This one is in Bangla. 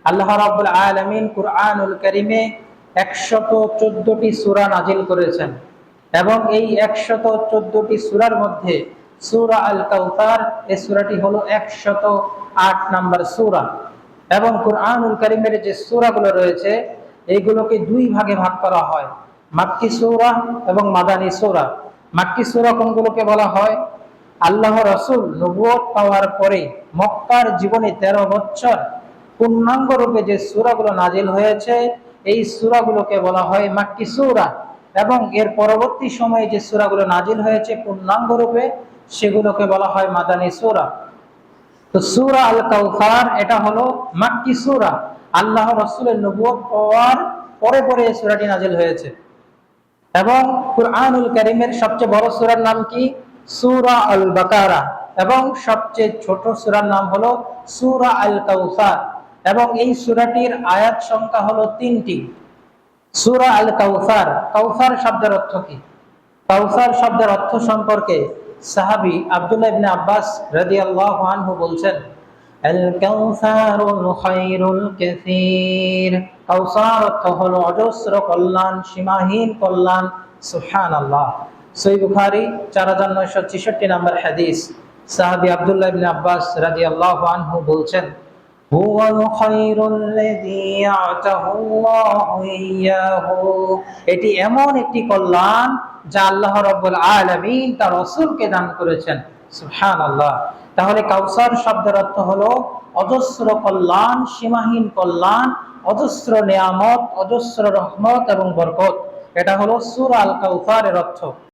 আল্লাহ রাব্বুল আলামিন কুরআনুল কারীমে 114টি সূরা নাজিল করেছেন এবং এই 114টি সূরার মধ্যে সূরা আল কাউসার এই সূরাটি হলো 108 নম্বর সূরা। এবং কুরআনুল কারীমের যে সূরাগুলো রয়েছে এইগুলোকে দুই ভাগে ভাগ করা হয়, মাক্কি সূরা এবং মাদানী সূরা। মাক্কি সূরা কোনগুলোকে বলা হয়? আল্লাহ রাসূল নবুয়ত পাওয়ার পরে মক্কার জীবনে 13 বছর পূর্ণাঙ্গ রূপে যে সূরাগুলো নাজিল হয়েছে এই সূরাগুলোকে বলা হয় মাক্কি সূরা। এবং এর পরবর্তী সময়ে যে সূরাগুলো নাজিল হয়েছে পূর্ণাঙ্গ রূপে সেগুলোকে বলা হয় মাদানী সূরা। তো সূরা আল কাউসার এটা হলো মাক্কি সূরা। আল্লাহ রাসূলের নবুয়ত পাওয়ার পরে পরে এই সূরাটি নাজিল হয়েছে। এবং কুরআনুল কারীমের সবচেয়ে বড় সূরার নাম কি? সূরা আল বাকারা। এবং সবচেয়ে ছোট সূরার নাম হলো সূরা আল কাউসার। এবং এই সূরাটির আয়াত সংখ্যা হলো 3টি। সূরা আল কাউসার, কাউসার শব্দের অর্থ কি? কাউসার শব্দের অর্থ সম্পর্কে সাহাবী আব্দুল্লাহ ইবনে আব্বাস রাদিয়াল্লাহু আনহু বলছেন, আল কাউসারুল খায়রুল কাসীর। কাউসার অর্থ হলো অজস্র কল্যাণ, সীমাহীন কল্যাণ। সুবহানাল্লাহ। সহিহ বুখারী 4966 নম্বর হাদিস। সাহাবী আব্দুল্লাহ ইবনে আব্বাস রাদিয়াল্লাহু আনহু বলছেন, হুয়াল খায়রুল্লাযী আ'তাহুল্লাহু ইয়্যাহু। এটি এমন একটি কল্যাণ যা আল্লাহ রাব্বুল আলামিন তার রাসূলকে দান করেছেন। সুবহানাল্লাহ। তাহলে কাউসার শব্দের অর্থ হলো অজস্র কল্যাণ, সীমাহীন কল্যাণ, অজস্র নিয়ামত, অজস্র রহমত এবং বরকত। এটা হলো সূরা আল কাউসারের অর্থ।